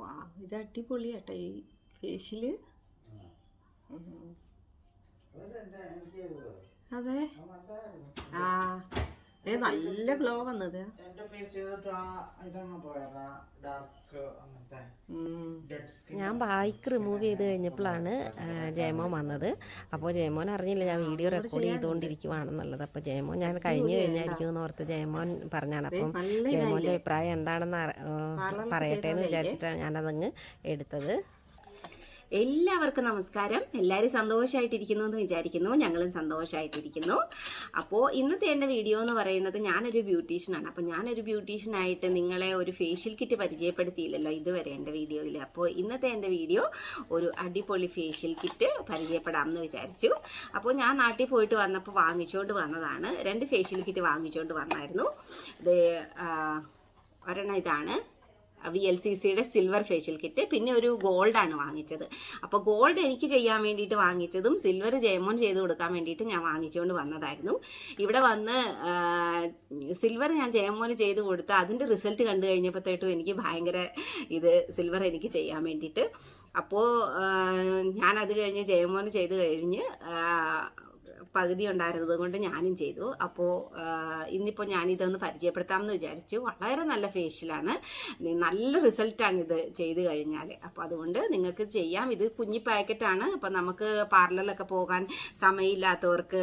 വാ, ഇത് അടിപൊളിയാട്ടെ ഈ ഫേഷ്യല്. അതെ, ആ നല്ല ഗ്ലോ വന്നത്. ഞാൻ ബൈക്ക് റിമൂവ് ചെയ്ത് കഴിഞ്ഞപ്പോഴാണ് ജയമോൻ വന്നത്. അപ്പോൾ ജയമോൻ അറിഞ്ഞില്ല ഞാൻ വീഡിയോ റെക്കോർഡ് ചെയ്തുകൊണ്ടിരിക്കുവാണെന്നുള്ളത്. അപ്പോൾ ജയമോൻ ഞാൻ കഴിഞ്ഞു കഴിഞ്ഞായിരിക്കും എന്ന് ഓർത്ത് ജയമോൻ പറഞ്ഞാണ്. അപ്പം ജയമോൻ്റെ അഭിപ്രായം എന്താണെന്ന് പറയട്ടെ എന്ന് വിചാരിച്ചിട്ടാണ് ഞാനതങ്ങ് എടുത്തത്. എല്ലാവർക്കും നമസ്കാരം. എല്ലാവരും സന്തോഷമായിട്ടിരിക്കുന്നു എന്ന് വിചാരിക്കുന്നു. ഞങ്ങളും സന്തോഷമായിട്ടിരിക്കുന്നു. അപ്പോൾ ഇന്നത്തെ എൻ്റെ വീഡിയോ എന്ന് പറയുന്നത്, ഞാനൊരു ബ്യൂട്ടീഷ്യനാണ്. അപ്പോൾ ഞാനൊരു ബ്യൂട്ടീഷ്യനായിട്ട് നിങ്ങളെ ഒരു ഫേഷ്യൽ കിറ്റ് പരിചയപ്പെടുത്തിയില്ലല്ലോ ഇതുവരെ എൻ്റെ വീഡിയോയിൽ. അപ്പോൾ ഇന്നത്തെ എൻ്റെ വീഡിയോ ഒരു അടിപൊളി ഫേഷ്യൽ കിറ്റ് പരിചയപ്പെടാമെന്ന് വിചാരിച്ചു. അപ്പോൾ ഞാൻ നാട്ടിൽ പോയിട്ട് വന്നപ്പോൾ വാങ്ങിച്ചുകൊണ്ട് വന്നതാണ്. 2 ഫേഷ്യൽ കിറ്റ് വാങ്ങിച്ചുകൊണ്ട് വന്നായിരുന്നു. ഇത് ഒരെണ്ണം ഇതാണ് VLCCയുടെ സിൽവർ ഫേഷ്യൽ കിറ്റ്. പിന്നെ ഒരു ഗോൾഡാണ് വാങ്ങിച്ചത്. അപ്പോൾ ഗോൾഡ് എനിക്ക് ചെയ്യാൻ വേണ്ടിയിട്ട് വാങ്ങിച്ചതും സിൽവർ ജയമോൻ ചെയ്ത് കൊടുക്കാൻ വേണ്ടിയിട്ട് ഞാൻ വാങ്ങിച്ചുകൊണ്ട് വന്നതായിരുന്നു. ഇവിടെ വന്ന് സിൽവർ ഞാൻ ജയമോന് ചെയ്ത് കൊടുത്ത് അതിൻ്റെ റിസൾട്ട് കണ്ടു കഴിഞ്ഞപ്പോഴത്തേട്ടും എനിക്ക് ഭയങ്കര സിൽവർ എനിക്ക് ചെയ്യാൻ വേണ്ടിയിട്ട്. അപ്പോൾ ഞാനത് കഴിഞ്ഞ് ജയമോന് ചെയ്ത് കഴിഞ്ഞ് പകുതി ഉണ്ടായിരുന്നത് കൊണ്ട് ഞാനും ചെയ്തു. അപ്പോൾ ഇന്നിപ്പോൾ ഞാനിതൊന്ന് പരിചയപ്പെടുത്താമെന്ന് വിചാരിച്ചു. വളരെ നല്ല ഫേഷ്യലാണ്, നല്ല റിസൾട്ടാണ് ഇത് ചെയ്ത് കഴിഞ്ഞാൽ. അപ്പോൾ അതുകൊണ്ട് നിങ്ങൾക്ക് ചെയ്യാം. ഇത് കുഞ്ഞി പാക്കറ്റാണ്. അപ്പോൾ നമുക്ക് പാർലറിലൊക്കെ പോകാൻ സമയമില്ലാത്തവർക്ക്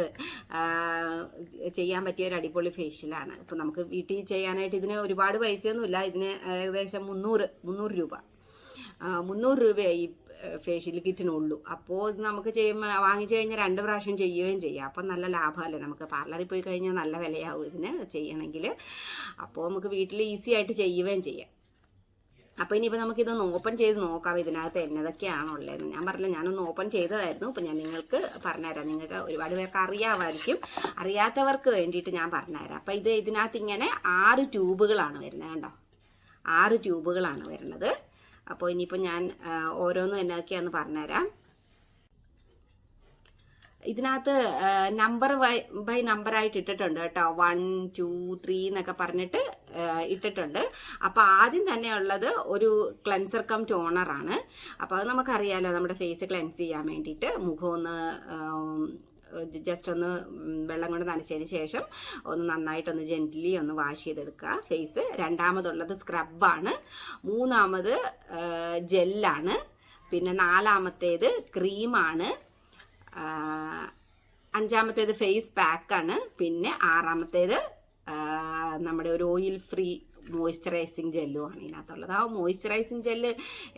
ചെയ്യാൻ പറ്റിയ ഒരു അടിപൊളി ഫേഷ്യലാണ്. അപ്പോൾ നമുക്ക് വീട്ടിൽ ചെയ്യാനായിട്ട് ഇതിന് ഒരുപാട് പൈസയൊന്നുമില്ല. ഇതിന് ഏകദേശം 300 രൂപ 300 രൂപയായി ഫേഷ്യൽ കിറ്റിനുള്ളൂ. അപ്പോൾ ഇത് നമുക്ക് വാങ്ങിച്ചു കഴിഞ്ഞാൽ 2 പ്രാവശ്യം ചെയ്യുകയും ചെയ്യാം. അപ്പം നല്ല ലാഭമല്ലേ. നമുക്ക് പാർലറിൽ പോയി കഴിഞ്ഞാൽ നല്ല വിലയാവും ഇതിന് ചെയ്യണമെങ്കിൽ. അപ്പോൾ നമുക്ക് വീട്ടിൽ ഈസി ആയിട്ട് ചെയ്യുകയും ചെയ്യാം. അപ്പോൾ ഇനിയിപ്പോൾ നമുക്കിതൊന്ന് ഓപ്പൺ ചെയ്ത് നോക്കാം ഇതിനകത്ത് എന്നതൊക്കെയാണുള്ളതെന്ന്. ഞാൻ പറഞ്ഞില്ല, ഞാനൊന്ന് ഓപ്പൺ ചെയ്തതായിരുന്നു. അപ്പോൾ ഞാൻ നിങ്ങൾക്ക് പറഞ്ഞുതരാം. നിങ്ങൾക്ക് ഒരുപാട് പേർക്ക് അറിയാമായിരിക്കും. അറിയാത്തവർക്ക് വേണ്ടിയിട്ട് ഞാൻ പറഞ്ഞുതരാം. അപ്പോൾ ഇതിനകത്ത് ഇങ്ങനെ 6 ട്യൂബുകളാണ് വരുന്നത്. കണ്ടോ, 6 ട്യൂബുകളാണ് വരുന്നത്. അപ്പോൾ ഇനിയിപ്പോൾ ഞാൻ ഓരോന്നും എന്നൊക്കെയാന്ന് പറഞ്ഞുതരാം. ഇതിനകത്ത് നമ്പർ ബൈ നമ്പറായിട്ട് ഇട്ടിട്ടുണ്ട് കേട്ടോ. 1, 2, 3 എന്നൊക്കെ പറഞ്ഞിട്ട് ഇട്ടിട്ടുണ്ട്. അപ്പോൾ ആദ്യം തന്നെ ഉള്ളത് ഒരു ക്ലെൻസർ കം ടോണറാണ്. അപ്പോൾ അത് നമുക്കറിയാലോ, നമ്മുടെ ഫേസ് ക്ലെൻസ് ചെയ്യാൻ വേണ്ടിയിട്ട് മുഖം ഒന്ന് ജസ്റ്റ് ഒന്ന് വെള്ളം കൊണ്ട് നനച്ചതിന് ശേഷം ഒന്ന് നന്നായിട്ടൊന്ന് ജെന്റിലി ഒന്ന് വാഷ് ചെയ്തെടുക്കുക ഫേസ്. രണ്ടാമതുള്ളത് സ്ക്രബാണ്. മൂന്നാമത് ജെല്ലാണ്. പിന്നെ 4-മത്തേത് ക്രീമാണ്. 5-മത്തേത് ഫേസ് പാക്കാണ്. പിന്നെ 6-മത്തേത് നമ്മുടെ ഒരു ഓയിൽ ഫ്രീ മോയ്സ്ചറൈസിങ് ജെല്ലുമാണ് ഇതിനകത്തുള്ളത്. ആ മോയ്സ്ചറൈസിങ് ജെല്ല്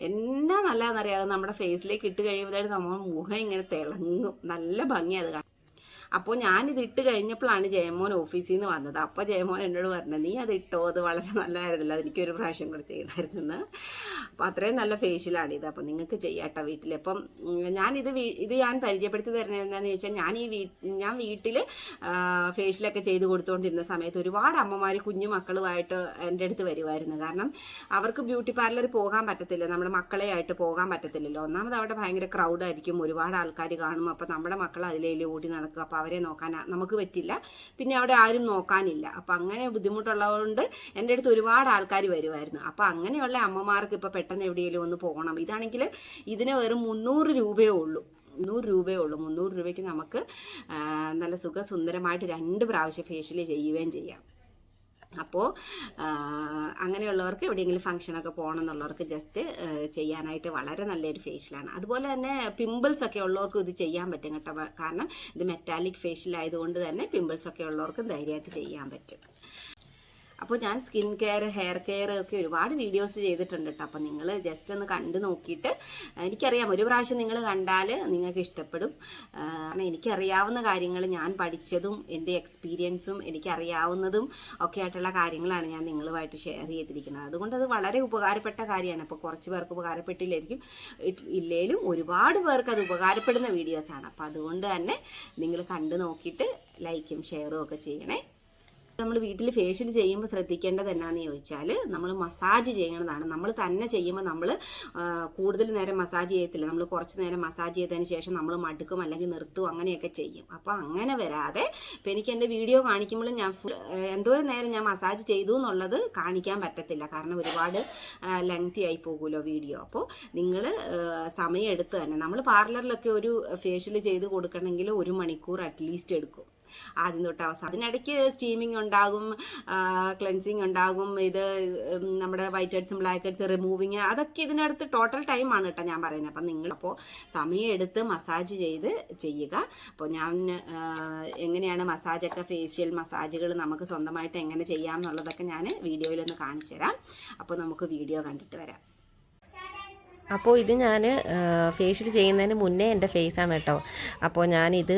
എന്നാ നല്ലതെന്നറിയാതെ നമ്മുടെ ഫേസിലേക്ക് ഇട്ട് കഴിയുമ്പോഴത്തേക്കും നമ്മുടെ മുഖം ഇങ്ങനെ തിളങ്ങും. നല്ല ഭംഗിയാണ് അത് കാണാൻ. അപ്പോൾ ഞാനിത് ഇട്ട് കഴിഞ്ഞപ്പോഴാണ് ജയമോൻ ഓഫീസിൽ നിന്ന് വന്നത്. അപ്പോൾ ജയമോൻ എന്നോട് പറഞ്ഞത്, നീ അത് ഇട്ടോ, അത് വളരെ നല്ലതായിരുന്നില്ല, അതെനിക്കൊരു പ്രാവശ്യം കൂടെ ചെയ്യണമായിരുന്നെന്ന്. അപ്പോൾ അത്രയും നല്ല ഫേഷ്യലാണിത്. അപ്പോൾ നിങ്ങൾക്ക് ചെയ്യാട്ടോ വീട്ടിൽ. അപ്പം ഇത് ഞാൻ പരിചയപ്പെടുത്തി തരുന്നത് എന്താണെന്ന് ചോദിച്ചാൽ, ഞാൻ വീട്ടിൽ ഫേഷ്യലൊക്കെ ചെയ്ത് കൊടുത്തുകൊണ്ടിരുന്ന സമയത്ത് ഒരുപാട് അമ്മമാർ കുഞ്ഞു മക്കളുമായിട്ട് എൻ്റെ അടുത്ത് വരുമായിരുന്നു. കാരണം അവർക്ക് ബ്യൂട്ടി പാർലറിൽ പോകാൻ പറ്റത്തില്ല, നമ്മുടെ മക്കളെ ആയിട്ട് പോകാൻ പറ്റത്തില്ലല്ലോ. ഒന്നാമത് അവിടെ ഭയങ്കര ക്രൗഡായിരിക്കും, ഒരുപാട് ആൾക്കാർ കാണും. അപ്പോൾ നമ്മുടെ മക്കൾ അതിലേലും ഓടി നടക്കുക. അപ്പോൾ അവരെ നോക്കാൻ നമുക്ക് പറ്റില്ല, പിന്നെ അവിടെ ആരും നോക്കാനില്ല. അപ്പം അങ്ങനെ ബുദ്ധിമുട്ടുള്ളതുകൊണ്ട് എൻ്റെ അടുത്ത് ഒരുപാട് ആൾക്കാർ വരുമായിരുന്നു. അപ്പം അങ്ങനെയുള്ള അമ്മമാർക്ക് ഇപ്പോൾ പെട്ടെന്ന് എവിടെയെങ്കിലും ഒന്ന് പോകണം. ഇതാണെങ്കിൽ ഇതിന് വെറും 300 രൂപയേ ഉള്ളൂ. 300 രൂപയ്ക്ക് നമുക്ക് നല്ല സുഖസുന്ദരമായിട്ട് 2 പ്രാവശ്യം ഫേഷ്യൽ ചെയ്യുകയും ചെയ്യാം. അപ്പോൾ അങ്ങനെയുള്ളവർക്ക് എവിടെയെങ്കിലും ഫംഗ്ഷനൊക്കെ പോകണം എന്നുള്ളവർക്ക് ജസ്റ്റ് ചെയ്യാനായിട്ട് വളരെ നല്ലൊരു ഫേഷ്യലാണ്. അതുപോലെ തന്നെ പിമ്പിൾസ് ഒക്കെ ഉള്ളവർക്കും ഇത് ചെയ്യാൻ പറ്റും കേട്ടോ. കാരണം ഇത് മെറ്റാലിക് ഫേഷ്യൽ ആയതുകൊണ്ട് തന്നെ പിമ്പിൾസ് ഒക്കെ ഉള്ളവർക്കും ധൈര്യമായിട്ട് ചെയ്യാൻ പറ്റും. അപ്പോൾ ഞാൻ സ്കിൻ കെയർ, ഹെയർ കെയർ ഒക്കെ ഒരുപാട് വീഡിയോസ് ചെയ്തിട്ടുണ്ട് കേട്ടോ. അപ്പോൾ നിങ്ങൾ ജസ്റ്റ് ഒന്ന് കണ്ടു നോക്കിയിട്ട്, എനിക്കറിയാം ഒരു പ്രാവശ്യം നിങ്ങൾ കണ്ടാൽ നിങ്ങൾക്ക് ഇഷ്ടപ്പെടും. കാരണം എനിക്കറിയാവുന്ന കാര്യങ്ങൾ, ഞാൻ പഠിച്ചതും എൻ്റെ എക്സ്പീരിയൻസും എനിക്കറിയാവുന്നതും ഒക്കെ ആയിട്ടുള്ള കാര്യങ്ങളാണ് ഞാൻ നിങ്ങളുമായിട്ട് ഷെയർ ചെയ്തിരിക്കുന്നത്. അതുകൊണ്ട് അത് വളരെ ഉപകാരപ്പെട്ട കാര്യമാണ്. അപ്പോൾ കുറച്ച് പേർക്ക് ഉപകാരപ്പെട്ടില്ലായിരിക്കും, ഇല്ലേലും ഒരുപാട് പേർക്ക് അത് ഉപകാരപ്പെടുന്ന വീഡിയോസാണ്. അപ്പോൾ അതുകൊണ്ട് തന്നെ നിങ്ങൾ കണ്ടു നോക്കിയിട്ട് ലൈക്കും ഷെയറും ഒക്കെ ചെയ്യണേ. നമ്മൾ വീട്ടിൽ ഫേഷ്യൽ ചെയ്യുമ്പോൾ ശ്രദ്ധിക്കേണ്ടത് എന്നാന്ന് ചോദിച്ചാൽ നമ്മൾ മസാജ് ചെയ്യണതാണ്. നമ്മൾ തന്നെ ചെയ്യുമ്പോൾ നമ്മൾ കൂടുതൽ നേരം മസാജ് ചെയ്യത്തില്ല, നമ്മൾ കുറച്ച് നേരം മസാജ് ചെയ്തതിന് ശേഷം നമ്മൾ മടുക്കും അല്ലെങ്കിൽ നിർത്തും അങ്ങനെയൊക്കെ ചെയ്യും. അപ്പോൾ അങ്ങനെ വരാതെ ഇപ്പം എനിക്ക് എൻ്റെ വീഡിയോ കാണിക്കുമ്പോഴും ഞാൻ എന്തോരം നേരം ഞാൻ മസാജ് ചെയ്തു എന്നുള്ളത് കാണിക്കാൻ പറ്റത്തില്ല, കാരണം ഒരുപാട് ലെങ്തി ആയി പോകുമല്ലോ വീഡിയോ. അപ്പോൾ നിങ്ങൾ സമയമെടുത്ത് തന്നെ, നമ്മൾ പാർലറിലൊക്കെ ഒരു ഫേഷ്യൽ ചെയ്ത് കൊടുക്കണമെങ്കിൽ 1 മണിക്കൂർ അറ്റ്ലീസ്റ്റ് എടുക്കും ആദ്യം തൊട്ട് അവസാനം. അതിനിടയ്ക്ക് സ്റ്റീമിങ് ഉണ്ടാകും, ക്ലെൻസിങ് ഉണ്ടാകും, ഇത് നമ്മുടെ വൈറ്റ് ഹെഡ്സും ബ്ലാക്ക് ഹെഡ്സ് റിമൂവിങ്, അതൊക്കെ ഇതിനടുത്ത് ടോട്ടൽ ടൈമാണ് കേട്ടോ ഞാൻ പറയുന്നത്. അപ്പം നിങ്ങളപ്പോൾ സമയം എടുത്ത് മസാജ് ചെയ്ത് ചെയ്യുക. അപ്പോൾ ഞാൻ എങ്ങനെയാണ് മസാജൊക്കെ, ഫേഷ്യൽ മസാജുകൾ നമുക്ക് സ്വന്തമായിട്ട് എങ്ങനെ ചെയ്യാം എന്നുള്ളതൊക്കെ ഞാൻ വീഡിയോയിലൊന്ന് കാണിച്ചു തരാം. അപ്പോൾ നമുക്ക് വീഡിയോ കണ്ടിട്ട് വരാം. അപ്പോൾ ഇത് ഞാൻ ഫേഷ്യൽ ചെയ്യുന്നതിന് മുന്നേ എൻ്റെ ഫേസാണ് കേട്ടോ. അപ്പോൾ ഞാനിത്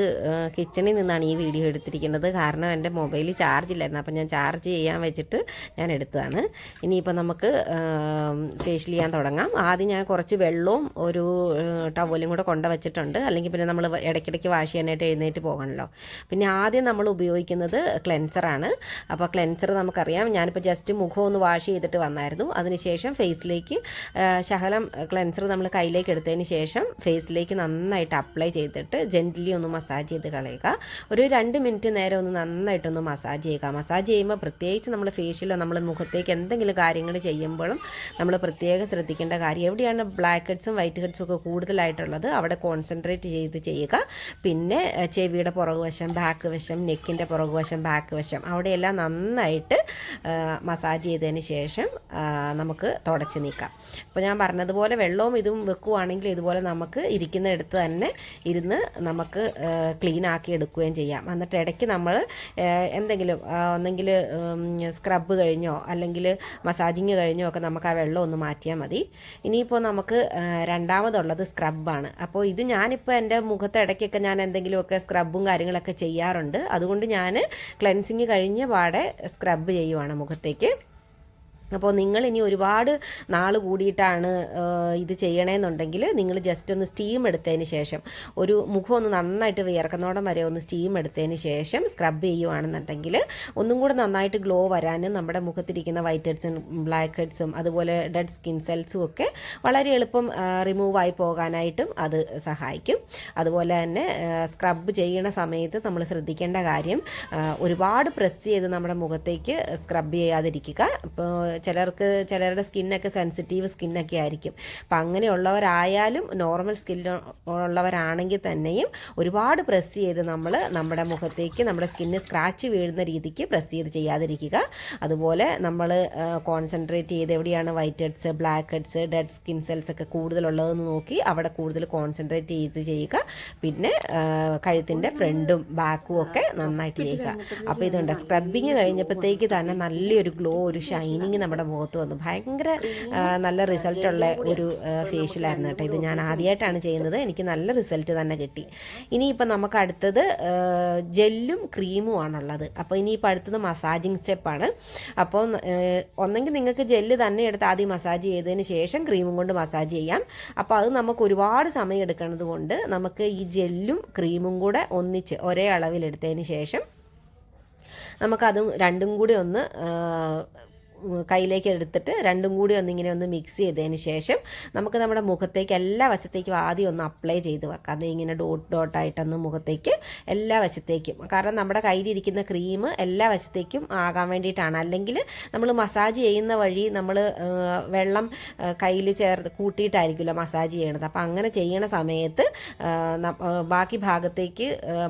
കിച്ചണിൽ നിന്നാണ് ഈ വീഡിയോ എടുത്തിരിക്കുന്നത്, കാരണം എൻ്റെ മൊബൈൽ ചാർജ് ഇല്ലായിരുന്നു. അപ്പോൾ ഞാൻ ചാർജ് ചെയ്യാൻ വെച്ചിട്ട് ഞാൻ എടുത്തതാണ്. ഇനിയിപ്പോൾ നമുക്ക് ഫേഷ്യൽ ചെയ്യാൻ തുടങ്ങാം. ആദ്യം ഞാൻ കുറച്ച് വെള്ളവും ഒരു ടവലും കൂടെ കൊണ്ടു വച്ചിട്ടുണ്ട്, അല്ലെങ്കിൽ പിന്നെ നമ്മൾ ഇടയ്ക്കിടയ്ക്ക് വാഷ് ചെയ്യാനായിട്ട് എഴുന്നേറ്റ് പോകണമല്ലോ. പിന്നെ ആദ്യം നമ്മൾ ഉപയോഗിക്കുന്നത് ക്ലെൻസറാണ്. അപ്പോൾ ക്ലെൻസർ നമുക്കറിയാം, ഞാനിപ്പോൾ ജസ്റ്റ് മുഖം ഒന്ന് വാഷ് ചെയ്തിട്ട് വന്നായിരുന്നു. അതിനുശേഷം ഫേസിലേക്ക് ശകലം ക്ലെൻസർ നമ്മൾ കയ്യിലേക്ക് എടുത്തതിന് ശേഷം ഫേസിലേക്ക് നന്നായിട്ട് അപ്ലൈ ചെയ്തിട്ട് ജെന്റിലി ഒന്ന് മസാജ് ചെയ്ത് കളയുക. ഒരു 2 മിനിറ്റ് നേരം ഒന്ന് നന്നായിട്ടൊന്ന് മസാജ് ചെയ്യുക. മസാജ് ചെയ്യുമ്പോൾ പ്രത്യേകിച്ച് നമ്മൾ ഫേഷ്യലോ നമ്മൾ മുഖത്തേക്ക് എന്തെങ്കിലും കാര്യങ്ങൾ ചെയ്യുമ്പോഴും നമ്മൾ പ്രത്യേകം ശ്രദ്ധിക്കേണ്ട കാര്യം, എവിടെയാണ് ബ്ലാക്ക് ഹെഡ്സും വൈറ്റ് ഹെഡ്സും ഒക്കെ കൂടുതലായിട്ടുള്ളത് അവിടെ കോൺസെൻട്രേറ്റ് ചെയ്ത് ചെയ്യുക. പിന്നെ ചെവിയുടെ പുറകുവശം, ബാക്ക് വശം, നെക്കിൻ്റെ പുറകുവശം, ബാക്ക് വശം, അവിടെയെല്ലാം നന്നായിട്ട് മസാജ് ചെയ്തതിന് ശേഷം നമുക്ക് തുടച്ച് നീക്കാം. അപ്പോൾ ഞാൻ പറഞ്ഞതുപോലെ വെള്ളവും ഇതും വെക്കുവാണെങ്കിൽ ഇതുപോലെ നമുക്ക് ഇരിക്കുന്നിടത്ത് തന്നെ ഇരുന്ന് നമുക്ക് ക്ലീൻ ആക്കി എടുക്കുകയും ചെയ്യാം. എന്നിട്ട് ഇടയ്ക്ക് നമ്മൾ എന്തെങ്കിലും ഒന്നെങ്കിൽ സ്ക്രബ് കഴിഞ്ഞോ അല്ലെങ്കിൽ മസാജിങ് കഴിഞ്ഞോ ഒക്കെ നമുക്ക് ആ വെള്ളം ഒന്ന് മാറ്റിയാൽ മതി. ഇനിയിപ്പോൾ നമുക്ക് രണ്ടാമതുള്ളത് സ്ക്രബാണ്. അപ്പോൾ ഇത് ഞാനിപ്പോൾ എൻ്റെ മുഖത്ത് ഇടയ്ക്കൊക്കെ ഞാൻ എന്തെങ്കിലുമൊക്കെ സ്ക്രബും കാര്യങ്ങളൊക്കെ ചെയ്യാറുണ്ട്. അതുകൊണ്ട് ഞാൻ ക്ലെൻസിങ് കഴിഞ്ഞ പാടെ സ്ക്രബ് ചെയ്യുവാണ് മുഖത്തേക്ക്. അപ്പോൾ നിങ്ങൾ ഇനി ഒരുപാട് നാൾ കൂടിയിട്ടാണ് ഇത് ചെയ്യണമെന്നുണ്ടെങ്കിൽ നിങ്ങൾ ജസ്റ്റ് ഒന്ന് സ്റ്റീം എടുത്തതിന് ശേഷം, ഒരു മുഖം ഒന്ന് നന്നായിട്ട് വിയർക്കുന്നോടം വരെ ഒന്ന് സ്റ്റീം എടുത്തതിന് ശേഷം സ്ക്രബ് ചെയ്യുവാണെന്നുണ്ടെങ്കിൽ ഒന്നും കൂടെ നന്നായിട്ട് ഗ്ലോ വരാനും നമ്മുടെ മുഖത്തിരിക്കുന്ന വൈറ്റ് ഹെഡ്സും ബ്ലാക്ക് ഹെഡ്സും അതുപോലെ ഡെഡ് സ്കിൻ സെൽസും ഒക്കെ വളരെ എളുപ്പം റിമൂവായി പോകാനായിട്ടും അത് സഹായിക്കും. അതുപോലെ തന്നെ സ്ക്രബ് ചെയ്യുന്ന സമയത്ത് നമ്മൾ ശ്രദ്ധിക്കേണ്ട കാര്യം, ഒരുപാട് പ്രസ് ചെയ്ത് നമ്മുടെ മുഖത്തേക്ക് സ്ക്രബ് ചെയ്യാതിരിക്കുക. ഇപ്പോൾ ചിലരുടെ സ്കിന്നൊക്കെ സെൻസിറ്റീവ് സ്കിന്നൊക്കെ ആയിരിക്കും. അപ്പം അങ്ങനെയുള്ളവരായാലും നോർമൽ സ്കിൻ ഉള്ളവരാണെങ്കിൽ തന്നെയും ഒരുപാട് പ്രസ് ചെയ്ത് നമ്മൾ നമ്മുടെ മുഖത്തേക്ക് നമ്മുടെ സ്കിന്ന് സ്ക്രാച്ച് വീഴുന്ന രീതിക്ക് പ്രസ് ചെയ്ത് ചെയ്യാതിരിക്കുക. അതുപോലെ നമ്മൾ കോൺസെൻട്രേറ്റ് ചെയ്ത് എവിടെയാണ് white heads, black heads, dead skin cells ഒക്കെ കൂടുതലുള്ളതെന്ന് നോക്കി അവിടെ കൂടുതൽ കോൺസെൻട്രേറ്റ് ചെയ്ത് ചെയ്യുക. പിന്നെ കഴുത്തിൻ്റെ ഫ്രണ്ടും ബാക്കും ഒക്കെ നന്നായിട്ട് ചെയ്യുക. അപ്പോൾ ഇതുണ്ട്, സ്ക്രബിങ് കഴിഞ്ഞപ്പോഴത്തേക്ക് തന്നെ നല്ലൊരു ഗ്ലോ, ഒരു ഷൈനിങ് നമ്മുടെ മുഖത്ത് വന്നു. ഭയങ്കര നല്ല റിസൾട്ടുള്ള ഒരു ഫേഷ്യലായിരുന്നു കേട്ടോ. ഇത് ഞാൻ ആദ്യമായിട്ടാണ് ചെയ്യുന്നത്, എനിക്ക് നല്ല റിസൾട്ട് തന്നെ കിട്ടി. ഇനിയിപ്പോൾ നമുക്ക് അടുത്തത് ജെല്ലും ക്രീമും ആണുള്ളത്. അപ്പോൾ ഇനിയിപ്പോൾ അടുത്തത് മസാജിങ് സ്റ്റെപ്പാണ്. അപ്പോൾ ഒന്നെങ്കിൽ നിങ്ങൾക്ക് ജെല്ല് തന്നെ എടുത്ത് ആദ്യം മസാജ് ചെയ്തതിന് ശേഷം ക്രീമും കൊണ്ട് മസാജ് ചെയ്യാം. അപ്പോൾ അത് നമുക്ക് ഒരുപാട് സമയം എടുക്കുന്നത് കൊണ്ട് നമുക്ക് ഈ ജെല്ലും ക്രീമും കൂടെ ഒന്നിച്ച് ഒരേ അളവിലെടുത്തതിന് ശേഷം നമുക്കതും രണ്ടും കൂടി ഒന്ന് കയ്യിലേക്ക് എടുത്തിട്ട് രണ്ടും കൂടി ഒന്നിങ്ങനെ ഒന്ന് മിക്സ് ചെയ്തതിന് ശേഷം നമുക്ക് നമ്മുടെ മുഖത്തേക്ക് എല്ലാ വശത്തേക്കും ആദ്യം ഒന്ന് അപ്ലൈ ചെയ്ത് വെക്കാം. അത് ഇങ്ങനെ ഡോട്ടായിട്ടൊന്ന് മുഖത്തേക്ക് എല്ലാ വശത്തേക്കും, കാരണം നമ്മുടെ കയ്യിലിരിക്കുന്ന ക്രീം എല്ലാ വശത്തേക്കും ആകാൻ വേണ്ടിയിട്ടാണ്. അല്ലെങ്കിൽ നമ്മൾ മസാജ് ചെയ്യുന്ന വഴി നമ്മൾ വെള്ളം കയ്യിൽ കൂട്ടിയിട്ടായിരിക്കുമല്ലോ മസാജ് ചെയ്യണത്. അപ്പോൾ അങ്ങനെ ചെയ്യണ സമയത്ത് ബാക്കി ഭാഗത്തേക്ക്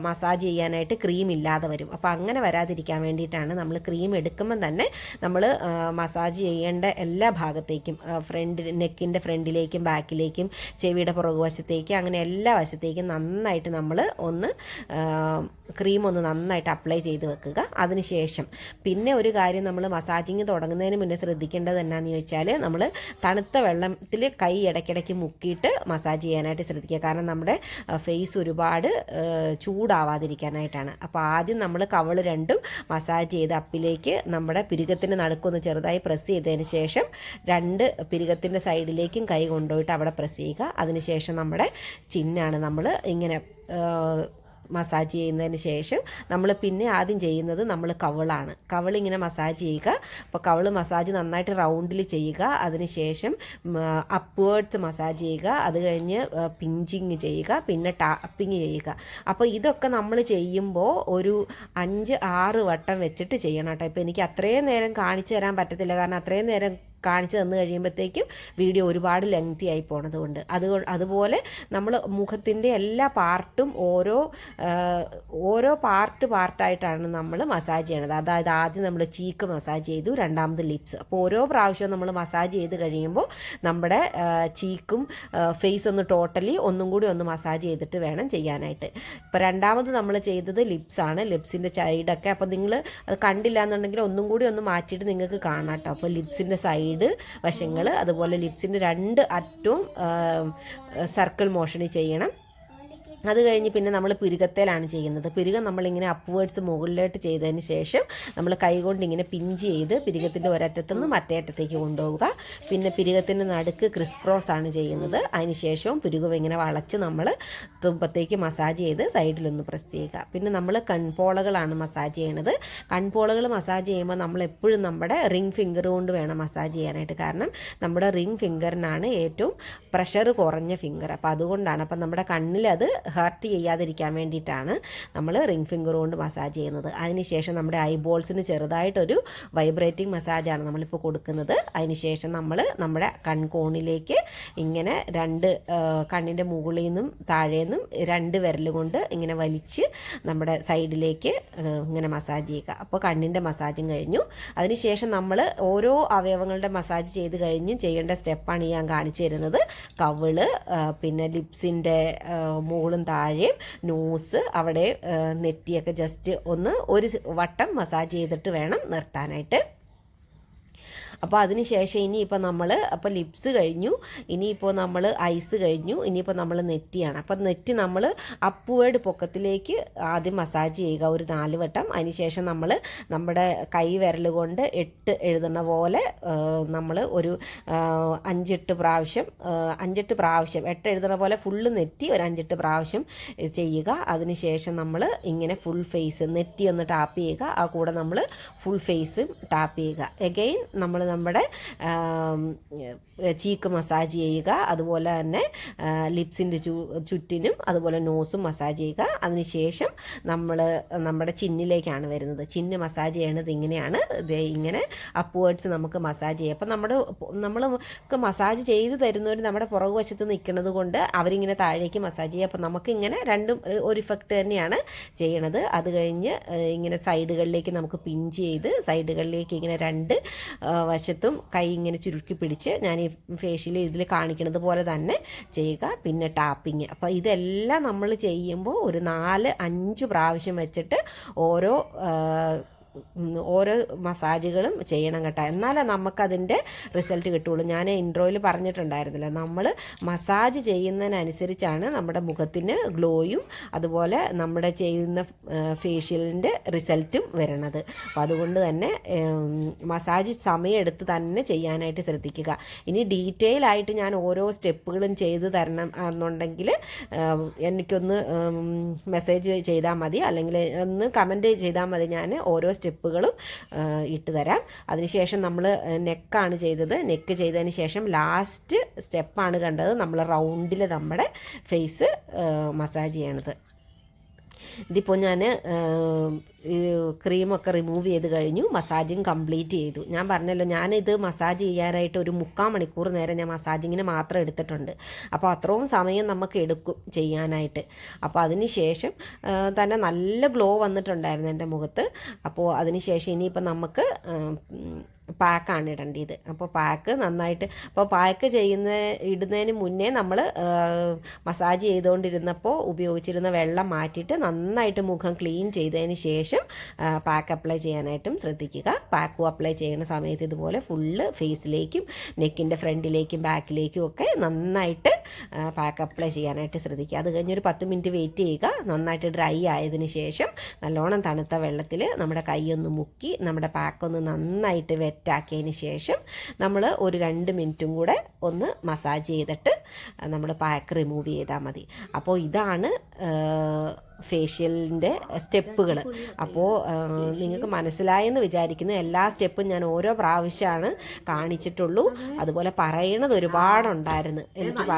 മസാജ് ചെയ്യാനായിട്ട് ക്രീം ഇല്ലാതെ വരും. അപ്പോൾ അങ്ങനെ വരാതിരിക്കാൻ വേണ്ടിയിട്ടാണ് നമ്മൾ ക്രീം എടുക്കുമ്പം തന്നെ നമ്മൾ മസാജ് ചെയ്യേണ്ട എല്ലാ ഭാഗത്തേക്കും, നെക്കിൻ്റെ ഫ്രണ്ടിലേക്കും ബാക്കിലേക്കും ചെവിയുടെ പുറകുവശത്തേക്ക് അങ്ങനെ എല്ലാ വശത്തേക്കും നന്നായിട്ട് നമ്മൾ ഒന്ന് ക്രീം ഒന്ന് നന്നായിട്ട് അപ്ലൈ ചെയ്ത് വെക്കുക. അതിനുശേഷം പിന്നെ ഒരു കാര്യം, നമ്മൾ മസാജിങ് തുടങ്ങുന്നതിന് മുന്നേ ശ്രദ്ധിക്കേണ്ടത് എന്നാന്ന് ചോദിച്ചാൽ, നമ്മൾ തണുത്ത വെള്ളത്തിൽ കൈ ഇടയ്ക്കിടയ്ക്ക് മുക്കിയിട്ട് മസാജ് ചെയ്യാനായിട്ട് ശ്രദ്ധിക്കുക. കാരണം നമ്മുടെ ഫേസ് ഒരുപാട് ചൂടാവാതിരിക്കാനായിട്ടാണ്. അപ്പോൾ ആദ്യം നമ്മൾ കവിള് രണ്ടും മസാജ് ചെയ്ത് അപ്പിലേക്ക് നമ്മുടെ പിരുകത്തിൻ്റെ നടുക്കൊന്ന് ചെറുതായി പ്രസ് ചെയ്തതിന് ശേഷം 2 പിരുകത്തിൻ്റെ സൈഡിലേക്കും കൈ കൊണ്ടുപോയിട്ട് അവിടെ പ്രസ് ചെയ്യുക. അതിനുശേഷം നമ്മുടെ ചിന്നാണ് നമ്മൾ ഇങ്ങനെ മസാജ് ചെയ്യുന്നതിന് ശേഷം നമ്മൾ പിന്നെ ആദ്യം ചെയ്യുന്നത് നമ്മൾ കവിളാണ്. കവിളിങ്ങനെ മസാജ് ചെയ്യുക. അപ്പോൾ കവിൾ മസാജ് നന്നായിട്ട് റൗണ്ടിൽ ചെയ്യുക. അതിനുശേഷം അപ്വേർഡ്സ് മസാജ് ചെയ്യുക. അത് കഴിഞ്ഞ് പിഞ്ചിങ് ചെയ്യുക, പിന്നെ ടാപ്പിങ് ചെയ്യുക. അപ്പോൾ ഇതൊക്കെ നമ്മൾ ചെയ്യുമ്പോൾ ഒരു 5-6 വട്ടം വെച്ചിട്ട് ചെയ്യണം കേട്ടോ. ഇപ്പോൾ എനിക്ക് അത്രയും നേരം കാണിച്ചു തരാൻ പറ്റത്തില്ല, കാരണം അത്രയും നേരം കാണിച്ചു തന്നു കഴിയുമ്പോഴത്തേക്കും വീഡിയോ ഒരുപാട് ലെങ്തി ആയി പോണത് കൊണ്ട്. അതുപോലെ നമ്മൾ മുഖത്തിൻ്റെ എല്ലാ പാർട്ടും ഓരോ പാർട്ടായിട്ടാണ് നമ്മൾ മസാജ് ചെയ്യണത്. അതായത് ആദ്യം നമ്മൾ ചീക്ക് മസാജ് ചെയ്തു, രണ്ടാമത് ലിപ്സ്. അപ്പോൾ ഓരോ പ്രാവശ്യവും നമ്മൾ മസാജ് ചെയ്ത് കഴിയുമ്പോൾ നമ്മുടെ ചീക്കും ഫേസ് ഒന്ന് ടോട്ടലി ഒന്നും കൂടി ഒന്ന് മസാജ് ചെയ്തിട്ട് വേണം ചെയ്യാനായിട്ട്. ഇപ്പോൾ രണ്ടാമത് നമ്മൾ ചെയ്തത് ലിപ്സാണ്, ലിപ്സിൻ്റെ സൈഡൊക്കെ. അപ്പോൾ നിങ്ങൾ അത് കണ്ടില്ല എന്നുണ്ടെങ്കിൽ ഒന്നും കൂടി ഒന്ന് മാറ്റിയിട്ട് നിങ്ങൾക്ക് കാണാം കേട്ടോ. അപ്പോൾ ലിപ്സിൻ്റെ സൈഡ് വശങ്ങൾ, അതുപോലെ ലിപ്സിൻ്റെ 2 അറ്റവും സർക്കിൾ മോഷനിൽ ചെയ്യണം. അത് കഴിഞ്ഞ് പിന്നെ നമ്മൾ പുരുകത്തേലാണ് ചെയ്യുന്നത്. പുരുകം നമ്മളിങ്ങനെ അപ്വേർഡ്സ് മുകളിലോട്ട് ചെയ്തതിന് ശേഷം നമ്മൾ കൈകൊണ്ട് ഇങ്ങനെ പിഞ്ച് ചെയ്ത് പുരുകത്തിൻ്റെ ഒരറ്റത്തുനിന്ന് മറ്റേ അറ്റത്തേക്ക് കൊണ്ടുപോവുക. പിന്നെ പുരുകത്തിൻ്റെ നടുക്ക് ക്രിസ് ക്രോസ് ആണ് ചെയ്യുന്നത്. അതിനുശേഷവും പുരുകം ഇങ്ങനെ വളച്ച് നമ്മൾ തുമ്പത്തേക്ക് മസാജ് ചെയ്ത് സൈഡിലൊന്ന് പ്രസ് ചെയ്യുക. പിന്നെ നമ്മൾ കൺപോളകളാണ് മസാജ് ചെയ്യണത്. കൺപോളകൾ മസാജ് ചെയ്യുമ്പോൾ നമ്മൾ എപ്പോഴും നമ്മുടെ റിംഗ് ഫിംഗർ കൊണ്ട് വേണം മസാജ് ചെയ്യാനായിട്ട്. കാരണം നമ്മുടെ റിംഗ് ഫിംഗറിനാണ് ഏറ്റവും പ്രഷർ കുറഞ്ഞ ഫിംഗർ. അപ്പോൾ അതുകൊണ്ടാണ്. അപ്പം നമ്മുടെ കണ്ണിലത് ഹർട്ട് ചെയ്യാതിരിക്കാൻ വേണ്ടിയിട്ടാണ് നമ്മൾ റിംഗ് ഫിംഗർ കൊണ്ട് മസാജ് ചെയ്യുന്നത്. അതിനുശേഷം നമ്മുടെ ഐബോൾസിന് ചെറുതായിട്ടൊരു വൈബ്രേറ്റിംഗ് മസാജാണ് നമ്മളിപ്പോൾ കൊടുക്കുന്നത്. അതിനുശേഷം നമ്മൾ നമ്മുടെ കൺകോണിലേക്ക് ഇങ്ങനെ കണ്ണിൻ്റെ മുകളിൽ നിന്നും താഴെ നിന്നും 2 വിരൽ കൊണ്ട് ഇങ്ങനെ വലിച്ച് നമ്മുടെ സൈഡിലേക്ക് ഇങ്ങനെ മസാജ് ചെയ്യുക. അപ്പോൾ കണ്ണിൻ്റെ മസാജും കഴിഞ്ഞു. അതിനുശേഷം നമ്മൾ ഓരോ അവയവങ്ങളുടെ മസാജ് ചെയ്ത് കഴിഞ്ഞും ചെയ്യേണ്ട സ്റ്റെപ്പാണ് ഞാൻ കാണിച്ചു തരുന്നത്. കവിള്, പിന്നെ ലിപ്സിൻ്റെ മുകളും താഴെയും, നോസ്, അവിടെ നെറ്റിയൊക്കെ ജസ്റ്റ് ഒരു വട്ടം മസാജ് ചെയ്തിട്ട് വേണം നിർത്താനായിട്ട്. അപ്പോൾ അതിനുശേഷം ഇനിയിപ്പോൾ അപ്പോൾ ലിപ്സ് കഴിഞ്ഞു, ഇനിയിപ്പോൾ നമ്മൾ ഐസ് കഴിഞ്ഞു, ഇനിയിപ്പോൾ നമ്മൾ നെറ്റിയാണ്. അപ്പോൾ നെറ്റി നമ്മൾ അപ്വേർഡ് പൊക്കത്തിലേക്ക് ആദ്യം മസാജ് ചെയ്യുക ഒരു 4 വട്ടം. അതിനുശേഷം നമ്മൾ നമ്മുടെ കൈ വിരൽ കൊണ്ട് 8 എഴുതുന്ന പോലെ നമ്മൾ ഒരു 5-8 പ്രാവശ്യം 8 എഴുതുന്ന പോലെ ഫുള്ള് നെറ്റി ഒരു 5-8 പ്രാവശ്യം ചെയ്യുക. അതിനുശേഷം നമ്മൾ ഇങ്ങനെ ഫുൾ ഫേസ് നെറ്റി ഒന്ന് ടാപ്പ് ചെയ്യുക. ആ കൂടെ നമ്മൾ ഫുൾ ഫേസും ടാപ്പ് ചെയ്യുക. എഗെയിൻ നമ്മൾ നമ്മുടെ ചീക്ക് മസാജ് ചെയ്യുക. അതുപോലെ തന്നെ ലിപ്സിൻ്റെ ചുറ്റിനും അതുപോലെ നോസും മസാജ് ചെയ്യുക. അതിനുശേഷം നമ്മുടെ ചിന്നിലേക്കാണ് വരുന്നത്. ചിന്ന് മസാജ് ചെയ്യണത് ഇങ്ങനെയാണ്. ഇങ്ങനെ അപ്വേർഡ്സ് നമുക്ക് മസാജ് ചെയ്യാം. അപ്പം നമ്മൾക്ക് മസാജ് ചെയ്ത് തരുന്നവർ നമ്മുടെ പുറകുവശത്ത് നിൽക്കുന്നത് കൊണ്ട് അവരിങ്ങനെ താഴേക്ക് മസാജ് ചെയ്യുക. അപ്പം നമുക്കിങ്ങനെ രണ്ടും ഒരു ഇഫക്റ്റ് തന്നെയാണ് ചെയ്യണത്. അത് കഴിഞ്ഞ് ഇങ്ങനെ സൈഡുകളിലേക്ക് നമുക്ക് പിഞ്ച് ചെയ്ത് സൈഡുകളിലേക്ക് ഇങ്ങനെ 2 വശത്തും കൈ ഇങ്ങനെ ചുരുക്കി പിടിച്ച് ഞാൻ ഈ ഫേഷ്യൽ ഇതിൽ കാണിക്കുന്നത് പോലെ തന്നെ ചെയ്യുക. പിന്നെ ടാപ്പിങ്. അപ്പോൾ ഇതെല്ലാം നമ്മൾ ചെയ്യുമ്പോൾ ഒരു 4-5 പ്രാവശ്യം വെച്ചിട്ട് ഓരോ മസാജുകളും ചെയ്യണം കേട്ടോ. എന്നാലേ നമുക്കതിൻ്റെ റിസൾട്ട് കിട്ടുള്ളൂ. ഞാൻ ഇൻട്രോയിൽ പറഞ്ഞിട്ടുണ്ടായിരുന്നില്ല, നമ്മൾ മസാജ് ചെയ്യുന്നതിനനുസരിച്ചാണ് നമ്മുടെ മുഖത്തിന് ഗ്ലോയും അതുപോലെ നമ്മുടെ ചെയ്യുന്ന ഫേഷ്യലിൻ്റെ റിസൾട്ടും വരണത്. അപ്പോൾ അതുകൊണ്ട് തന്നെ മസാജ് സമയമെടുത്ത് തന്നെ ചെയ്യാനായിട്ട് ശ്രദ്ധിക്കുക. ഇനി ഡീറ്റെയിൽ ആയിട്ട് ഞാൻ ഓരോ സ്റ്റെപ്പുകളും ചെയ്ത് തരണം എന്നുണ്ടെങ്കിൽ എനിക്കൊന്ന് മെസ്സേജ് ചെയ്താൽ മതി, അല്ലെങ്കിൽ ഒന്ന് കമൻറ്റ് ചെയ്താൽ മതി. ഞാൻ ഓരോ സ്റ്റെപ്പുകളും ഇട്ട് തരാം. അതിനുശേഷം നമ്മൾ നെക്കാണ് ചെയ്തത്. നെക്ക് ചെയ്തതിന് ശേഷം ലാസ്റ്റ് സ്റ്റെപ്പാണ് കണ്ടത് നമ്മൾ റൗണ്ടിൽ നമ്മുടെ ഫേസ് മസാജ് ചെയ്യണത്. ഇതിപ്പോൾ ഞാൻ ക്രീമൊക്കെ റിമൂവ് ചെയ്ത് കഴിഞ്ഞു, മസാജിങ് കംപ്ലീറ്റ് ചെയ്തു. ഞാൻ പറഞ്ഞല്ലോ, ഞാനിത് മസാജ് ചെയ്യാനായിട്ട് ഒരു 3/4 മണിക്കൂർ നേരം ഞാൻ മസാജിങ്ങിന് മാത്രം എടുത്തിട്ടുണ്ട്. അപ്പോൾ അത്രയും സമയം നമുക്ക് എടുക്കും ചെയ്യാനായിട്ട്. അപ്പോൾ അതിന് ശേഷം തന്നെ നല്ല ഗ്ലോ വന്നിട്ടുണ്ടായിരുന്നു എൻ്റെ മുഖത്ത്. അപ്പോൾ അതിന് ശേഷം ഇനിയിപ്പോൾ നമുക്ക് പാക്കാണ് ഇടേണ്ടത്. അപ്പോൾ പാക്ക് നന്നായിട്ട്, അപ്പോൾ പാക്ക് ഇടുന്നതിന് മുന്നേ നമ്മൾ മസാജ് ചെയ്തുകൊണ്ടിരുന്നപ്പോൾ ഉപയോഗിച്ചിരുന്ന വെള്ളം മാറ്റിയിട്ട് നന്നായിട്ട് മുഖം ക്ലീൻ ചെയ്തതിന് ശേഷം പാക്ക് അപ്ലൈ ചെയ്യാനായിട്ടും ശ്രദ്ധിക്കുക. പാക്കും അപ്ലൈ ചെയ്യുന്ന സമയത്ത് ഇതുപോലെ ഫുള്ള് ഫേസിലേക്കും നെക്കിൻ്റെ ഫ്രണ്ടിലേക്കും ബാക്കിലേക്കും ഒക്കെ നന്നായിട്ട് പാക്ക് അപ്ലൈ ചെയ്യാനായിട്ട് ശ്രദ്ധിക്കുക. അത് കഴിഞ്ഞൊരു 10 മിനിറ്റ് വെയിറ്റ് ചെയ്യുക. നന്നായിട്ട് ഡ്രൈ ആയതിന് ശേഷം നല്ലോണം തണുത്ത വെള്ളത്തിൽ നമ്മുടെ കൈയൊന്ന് മുക്കി നമ്മുടെ പാക്കൊന്ന് നന്നായിട്ട് വെറ്റാക്കിയതിന് ശേഷം നമ്മൾ ഒരു 2 മിനിറ്റും കൂടെ ഒന്ന് മസാജ് ചെയ്തിട്ട് നമ്മൾ പാക്ക് റിമൂവ് ചെയ്താൽ മതി. അപ്പോൾ ഇതാണ് ഫേഷ്യലിൻ്റെ സ്റ്റെപ്പുകൾ. അപ്പോൾ നിങ്ങൾക്ക് മനസ്സിലായെന്ന് വിചാരിക്കുന്നു. എല്ലാ സ്റ്റെപ്പും ഞാൻ ഓരോ പ്രാവശ്യമാണ് കാണിച്ചിട്ടുള്ളൂ. അതുപോലെ പറയണത് ഒരുപാടുണ്ടായിരുന്നു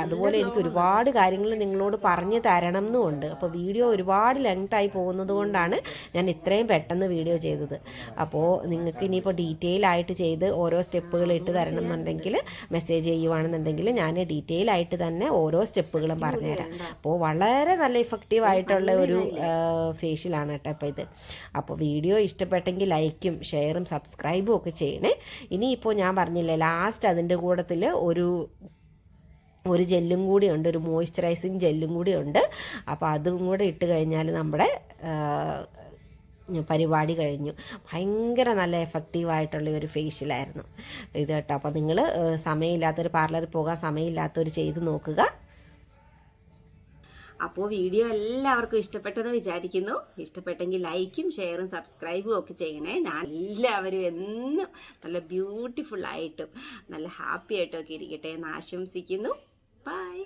അതുപോലെ എനിക്ക് ഒരുപാട് കാര്യങ്ങൾ നിങ്ങളോട് പറഞ്ഞു തരണം എന്നുമുണ്ട്. അപ്പോൾ വീഡിയോ ഒരുപാട് ലെങ്തായി പോകുന്നത് കൊണ്ടാണ് ഞാൻ ഇത്രയും പെട്ടെന്ന് വീഡിയോ ചെയ്തത്. അപ്പോൾ നിങ്ങൾക്ക് ഇനിയിപ്പോൾ ഡീറ്റെയിൽ ആയിട്ട് ചെയ്ത് ഓരോ സ്റ്റെപ്പുകൾ ഇട്ട് തരണം എന്നുണ്ടെങ്കിൽ മെസ്സേജ് ചെയ്യുവാണെന്നുണ്ടെങ്കിൽ ഞാൻ ഡീറ്റെയിൽ ആയിട്ട് തന്നെ ഓരോ സ്റ്റെപ്പുകളും പറഞ്ഞുതരാം. അപ്പോൾ വളരെ നല്ല ഇഫക്റ്റീവ് ആയിട്ടുള്ള ഒരു ഫേഷ്യലാണ് കേട്ടോ ഇപ്പോൾ ഇത്. അപ്പോൾ വീഡിയോ ഇഷ്ടപ്പെട്ടെങ്കിൽ ലൈക്കും ഷെയറും സബ്സ്ക്രൈബും ഒക്കെ ചെയ്യണേ. ഇനിയിപ്പോൾ ഞാൻ പറഞ്ഞില്ലേ, ലാസ്റ്റ് അതിൻ്റെ കൂട്ടത്തിൽ ഒരു ജെല്ലും കൂടി ഉണ്ട്, ഒരു മോയ്സ്ചറൈസിങ് ജെല്ലും കൂടി ഉണ്ട്. അപ്പോൾ അതും കൂടെ ഇട്ട് കഴിഞ്ഞാൽ നമ്മുടെ പരിപാടി കഴിഞ്ഞു. ഭയങ്കര നല്ല എഫക്റ്റീവായിട്ടുള്ള ഒരു ഫേഷ്യലായിരുന്നു ഇത് കേട്ടോ. അപ്പോൾ നിങ്ങൾ സമയമില്ലാത്തൊരു പാർലറിൽ പോകാൻ സമയമില്ലാത്തവർ ചെയ്ത് നോക്കുക. അപ്പോൾ വീഡിയോ എല്ലാവർക്കും ഇഷ്ടപ്പെട്ടെന്ന് വിചാരിക്കുന്നു. ഇഷ്ടപ്പെട്ടെങ്കിൽ ലൈക്കും ഷെയറും സബ്സ്ക്രൈബും ഒക്കെ ചെയ്യണേ. ഞാൻ എല്ലാവരും എന്നും നല്ല ബ്യൂട്ടിഫുള്ളായിട്ടും നല്ല ഹാപ്പി ആയിട്ടും ഒക്കെ ഇരിക്കട്ടെ എന്ന് ആശംസിക്കുന്നു. ബൈ.